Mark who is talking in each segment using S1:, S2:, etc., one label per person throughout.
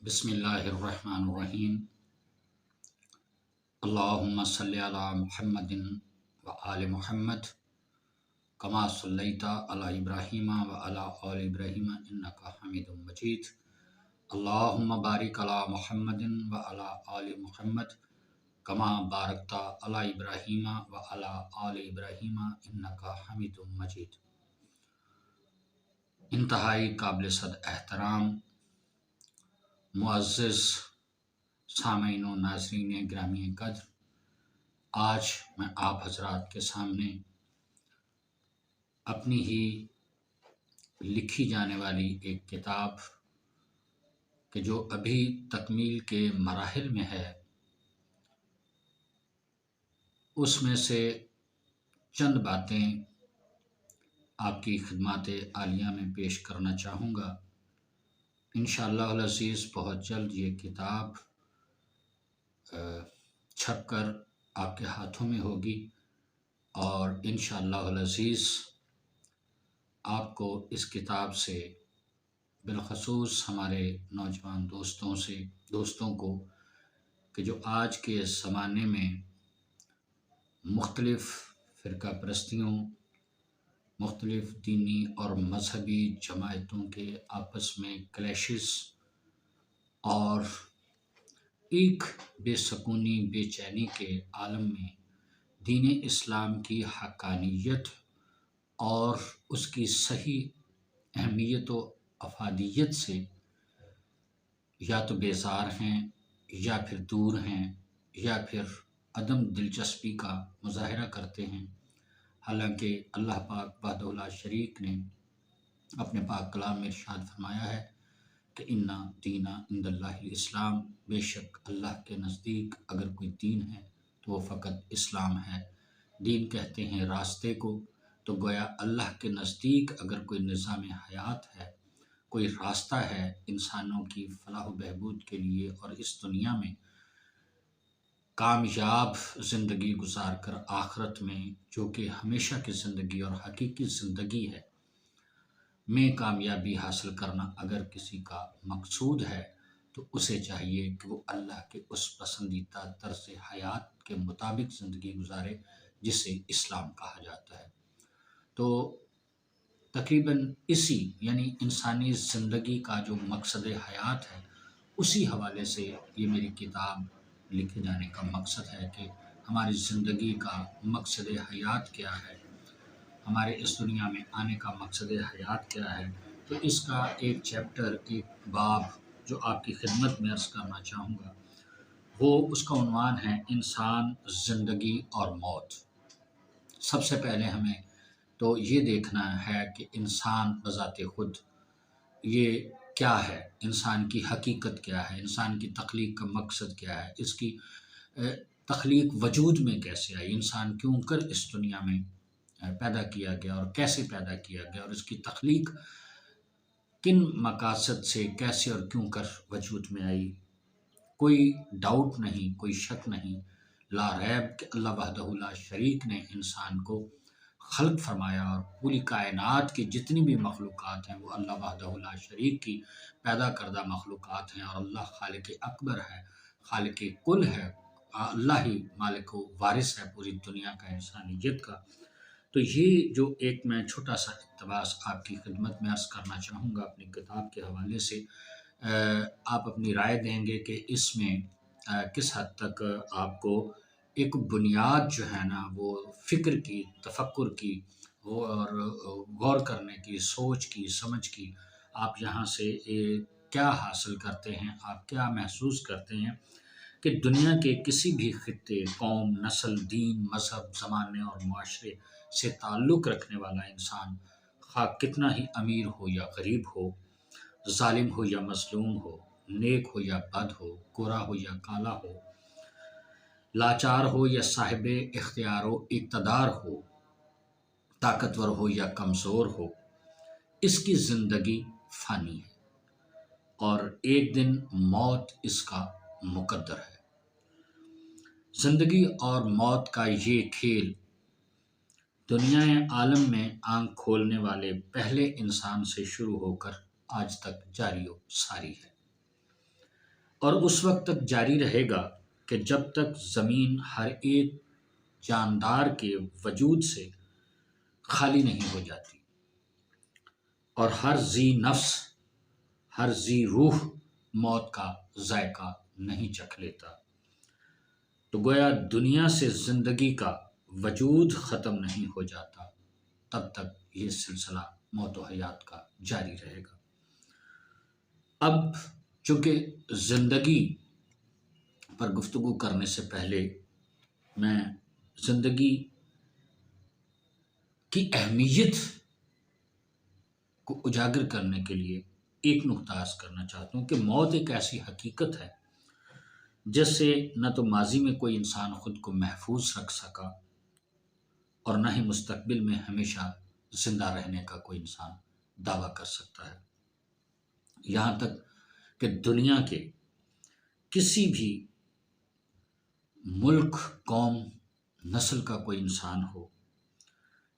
S1: بسم اللہ الرحمن الرحیم۔ اللہم صلی علی محمد و آل محمد کما صلیت علی ابراہیم و علی آل ابراہیم انکا حمید مجید۔ اللہم بارک علی محمد و علی آل محمد کما بارکت علی ابراہیم و علی آل ابراہیم انکا حمید مجید۔ انتہائی قابل صد احترام معزز سامعین و ناظرین گرامی قدر، آج میں آپ حضرات کے سامنے اپنی ہی لکھی جانے والی ایک کتاب کہ جو ابھی تکمیل کے مراحل میں ہے، اس میں سے چند باتیں آپ کی خدمات عالیہ میں پیش کرنا چاہوں گا۔ انشاءاللہ العزیز بہت جلد یہ کتاب چھپ کر آپ کے ہاتھوں میں ہوگی، اور انشاءاللہ العزیز آپ کو اس کتاب سے بالخصوص ہمارے نوجوان دوستوں کو کہ جو آج کے زمانے میں مختلف فرقہ پرستیوں، مختلف دینی اور مذہبی جماعتوں کے آپس میں کلیشز اور ایک بے سکونی بے چینی کے عالم میں دین اسلام کی حقانیت اور اس کی صحیح اہمیت و افادیت سے یا تو بیزار ہیں، یا پھر دور ہیں، یا پھر عدم دلچسپی کا مظاہرہ کرتے ہیں۔ حالانکہ اللہ پاک وحدہ لا شریک نے اپنے پاک کلام میں ارشاد فرمایا ہے کہ ان دین عند اللہ الاسلام، بے شک اللہ کے نزدیک اگر کوئی دین ہے تو وہ فقط اسلام ہے۔ دین کہتے ہیں راستے کو، تو گویا اللہ کے نزدیک اگر کوئی نظام حیات ہے، کوئی راستہ ہے انسانوں کی فلاح و بہبود کے لیے اور اس دنیا میں کامیاب زندگی گزار کر آخرت میں جو کہ ہمیشہ کی زندگی اور حقیقی زندگی ہے میں کامیابی حاصل کرنا اگر کسی کا مقصود ہے، تو اسے چاہیے کہ وہ اللہ کے اس پسندیدہ طرز حیات کے مطابق زندگی گزارے جسے اسلام کہا جاتا ہے۔ تو تقریباً اسی یعنی انسانی زندگی کا جو مقصد حیات ہے، اسی حوالے سے یہ میری کتاب لکھے جانے کا مقصد ہے کہ ہماری زندگی کا مقصد حیات کیا ہے، ہمارے اس دنیا میں آنے کا مقصد حیات کیا ہے۔ تو اس کا ایک چیپٹر، ایک باب جو آپ کی خدمت میں عرض کرنا چاہوں گا، وہ اس کا عنوان ہے انسان، زندگی اور موت۔ سب سے پہلے ہمیں تو یہ دیکھنا ہے کہ انسان بذات خود یہ کیا ہے، انسان کی حقیقت کیا ہے، انسان کی تخلیق کا مقصد کیا ہے، اس کی تخلیق وجود میں کیسے آئی، انسان کیوں کر اس دنیا میں پیدا کیا گیا اور کیسے پیدا کیا گیا، اور اس کی تخلیق کن مقاصد سے کیسے اور کیوں کر وجود میں آئی۔ کوئی ڈاؤٹ نہیں، کوئی شک نہیں، لا ریب کہ اللہ وحدہ لا شریک نے انسان کو خلق فرمایا، اور پوری کائنات کی جتنی بھی مخلوقات ہیں وہ اللہ وحدہ لا شریک کی پیدا کردہ مخلوقات ہیں، اور اللہ خالق اکبر ہے، خالق کل ہے، اللہ ہی مالک و وارث ہے پوری دنیا کا، انسانیت کا۔ تو یہ جو ایک میں چھوٹا سا اقتباس آپ کی خدمت میں عرض کرنا چاہوں گا اپنی کتاب کے حوالے سے، آپ اپنی رائے دیں گے کہ اس میں کس حد تک آپ کو ایک بنیاد جو ہے نا وہ فکر کی، تفکر کی اور غور کرنے کی، سوچ کی، سمجھ کی، آپ یہاں سے کیا حاصل کرتے ہیں، آپ کیا محسوس کرتے ہیں کہ دنیا کے کسی بھی خطے، قوم، نسل، دین، مذہب، زمانے اور معاشرے سے تعلق رکھنے والا انسان، خواہ کتنا ہی امیر ہو یا غریب ہو، ظالم ہو یا مظلوم ہو، نیک ہو یا بد ہو، گورا ہو یا کالا ہو، لاچار ہو یا صاحب اختیار و اقتدار ہو، طاقتور ہو یا کمزور ہو، اس کی زندگی فانی ہے اور ایک دن موت اس کا مقدر ہے۔ زندگی اور موت کا یہ کھیل دنیا عالم میں آنکھ کھولنے والے پہلے انسان سے شروع ہو کر آج تک جاری و ساری ہے۔ اور اس وقت تک جاری رہے گا کہ جب تک زمین ہر ایک جاندار کے وجود سے خالی نہیں ہو جاتی اور ہر ذی نفس، ہر ذی روح موت کا ذائقہ نہیں چکھ لیتا۔ تو گویا دنیا سے زندگی کا وجود ختم نہیں ہو جاتا تب تک یہ سلسلہ موت و حیات کا جاری رہے گا۔ اب چونکہ زندگی پر گفتگو کرنے سے پہلے میں زندگی کی اہمیت کو اجاگر کرنے کے لیے ایک نقطہ عرض کرنا چاہتا ہوں کہ موت ایک ایسی حقیقت ہے جس سے نہ تو ماضی میں کوئی انسان خود کو محفوظ رکھ سکا اور نہ ہی مستقبل میں ہمیشہ زندہ رہنے کا کوئی انسان دعویٰ کر سکتا ہے۔ یہاں تک کہ دنیا کے کسی بھی ملک، قوم، نسل کا کوئی انسان ہو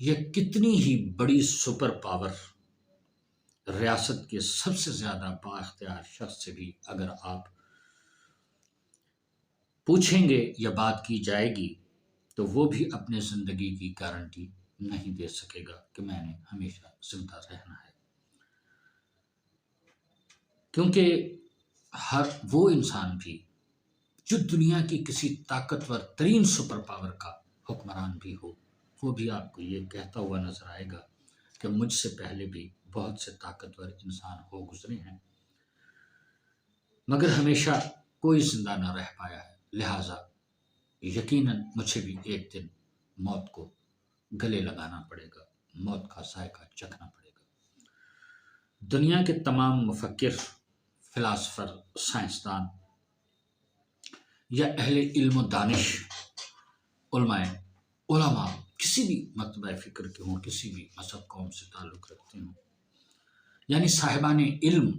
S1: یا کتنی ہی بڑی سپر پاور ریاست کے سب سے زیادہ با اختیار شخص سے بھی اگر آپ پوچھیں گے یا بات کی جائے گی تو وہ بھی اپنے زندگی کی گارنٹی نہیں دے سکے گا کہ میں نے ہمیشہ زندہ رہنا ہے، کیونکہ ہر وہ انسان بھی جو دنیا کی کسی طاقتور ترین سپر پاور کا حکمران بھی ہو، وہ بھی آپ کو یہ کہتا ہوا نظر آئے گا کہ مجھ سے پہلے بھی بہت سے طاقتور انسان ہو گزرے ہیں مگر ہمیشہ کوئی زندہ نہ رہ پایا ہے، لہٰذا یقیناً مجھے بھی ایک دن موت کو گلے لگانا پڑے گا، موت کا ذائقہ چکھنا پڑے گا۔ دنیا کے تمام مفکر، فلاسفر، سائنسدان یا اہل علم و دانش، علماء کسی بھی مرتبہ فکر کے ہوں، کسی بھی مذہب قوم سے تعلق رکھتے ہوں، یعنی صاحبان علم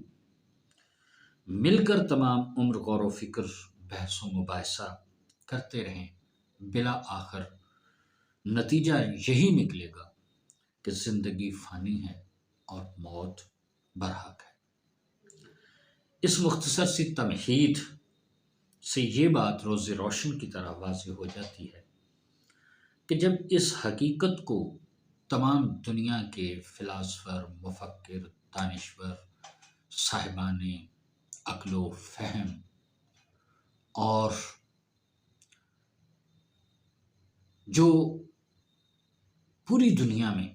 S1: مل کر تمام عمر غور و فکر، بحث و مباحثہ کرتے رہیں، بلا آخر نتیجہ یہی نکلے گا کہ زندگی فانی ہے اور موت برحق ہے۔ اس مختصر سی تمہید سے یہ بات روز روشن کی طرح واضح ہو جاتی ہے کہ جب اس حقیقت کو تمام دنیا کے فلاسفر، مفکر، دانشور، صاحبان عقل و فہم اور جو پوری دنیا میں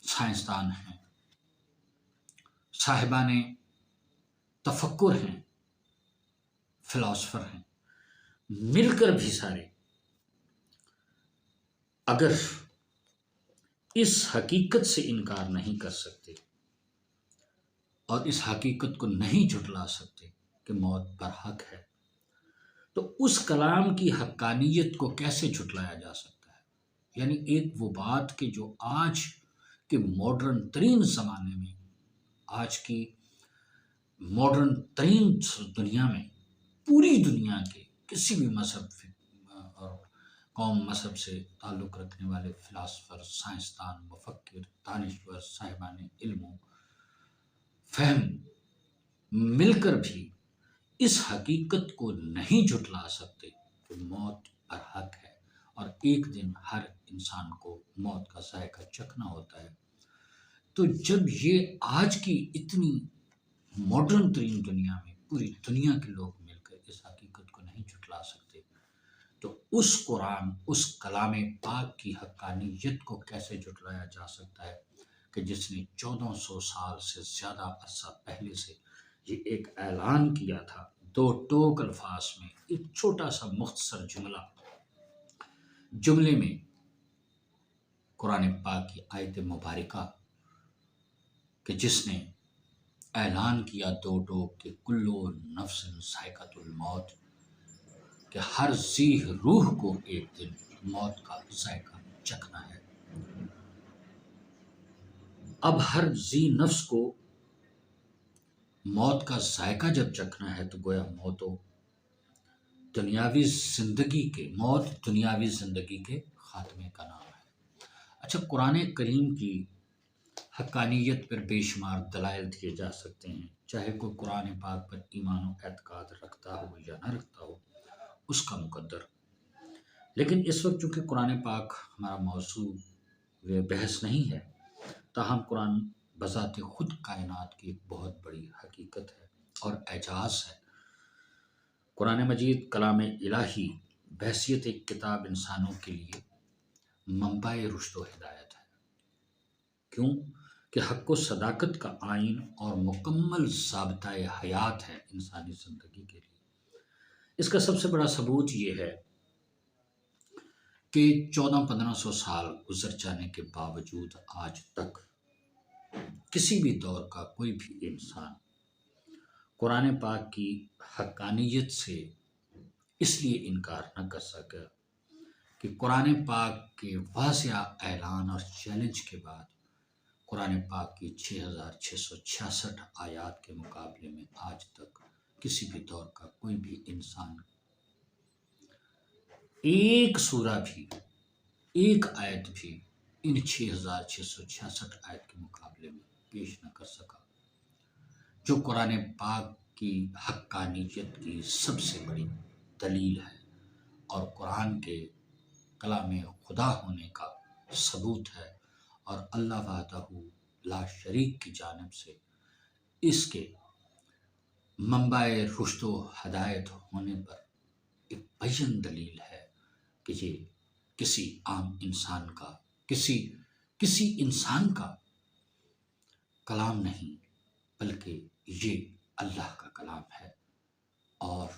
S1: سائنسدان ہیں، صاحبان تفکر ہیں، فلاسفر ہیں، مل کر بھی سارے اگر اس حقیقت سے انکار نہیں کر سکتے اور اس حقیقت کو نہیں جھٹلا سکتے کہ موت برحق ہے، تو اس کلام کی حقانیت کو کیسے جھٹلایا جا سکتا ہے؟ یعنی ایک وہ بات کہ جو آج کے ماڈرن ترین زمانے میں، آج کی ماڈرن ترین دنیا میں، پوری دنیا کے کسی بھی مذہب اور قوم، مذہب سے تعلق رکھنے والے فلاسفر، سائنسدان، مفکر، دانشور، صاحبان علم و فہم مل کر بھی اس حقیقت کو نہیں جھٹلا سکتے کہ موت برحق ہے اور ایک دن ہر انسان کو موت کا ذائقہ چکھنا ہوتا ہے۔ تو جب یہ آج کی اتنی ماڈرن ترین دنیا میں پوری دنیا کے لوگ مل کر اس حقیقت کو نہیں جھٹلا سکتے تو اس قرآن، اس کلام پاک کی حقانیت کو کیسے جھٹلایا جا سکتا ہے کہ جس نے 1400 سال سے زیادہ عرصہ پہلے سے یہ ایک اعلان کیا تھا، دو ٹوک الفاظ میں، ایک چھوٹا سا مختصر جملے میں قرآن پاک کی آیت مبارکہ کہ جس نے اعلان کیا دو ٹوک کہ کلو نفس ذائقۃ الموت، کہ ہر ذی روح کو ایک دن موت کا ذائقہ چکھنا ہے۔ اب ہر ذی نفس کو موت کا ذائقہ جب چکھنا ہے تو گویا موت دنیاوی زندگی کے خاتمے کا نام ہے۔ اچھا، قرآن کریم کی حقانیت پر بے شمار دلائل دیے جا سکتے ہیں، چاہے کوئی قرآن پاک پر ایمان و اعتقاد رکھتا ہو یا نہ رکھتا ہو، اس کا مقدر۔ لیکن اس وقت چونکہ قرآن پاک ہمارا موضوع بحث نہیں ہے، تاہم قرآن بذات خود کائنات کی ایک بہت بڑی حقیقت ہے اور اعجاز ہے۔ قرآن مجید کلام الہی بحیثیت ایک کتاب انسانوں کے لیے منبع رشد و ہدایت ہے۔ کیوں کہ حق و صداقت کا آئین اور مکمل ضابطۂ حیات ہے انسانی زندگی کے لیے۔ اس کا سب سے بڑا ثبوت یہ ہے کہ 1400-1500 سال گزر جانے کے باوجود آج تک کسی بھی دور کا کوئی بھی انسان قرآن پاک کی حقانیت سے اس لیے انکار نہ کر سکا کہ قرآن پاک کے واضح اعلان اور چیلنج کے بعد قرآن پاک کی 6666 آیات کے مقابلے میں آج تک کسی بھی دور کا کوئی بھی انسان ایک سورہ بھی، ایک آیت بھی ان 6666 آیت کے مقابلے میں پیش نہ کر سکا، جو قرآن پاک کی حقانیت کی سب سے بڑی دلیل ہے اور قرآن کے کلام خدا ہونے کا ثبوت ہے، اور اللہ وحدہ لا شریک کی جانب سے اس کے منبع رشد و ہدایت ہونے پر ایک بیان دلیل ہے کہ یہ کسی عام انسان کا، کسی انسان کا کلام نہیں، بلکہ یہ اللہ کا کلام ہے، اور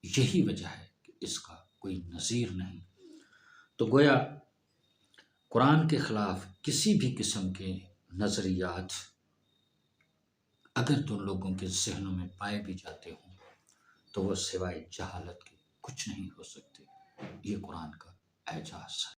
S1: یہی وجہ ہے کہ اس کا کوئی نظیر نہیں۔ تو گویا قرآن کے خلاف کسی بھی قسم کے نظریات اگر تو لوگوں کے ذہنوں میں پائے بھی جاتے ہوں تو وہ سوائے جہالت کے کچھ نہیں ہو سکتے۔ یہ قرآن کا اعجاز ہے۔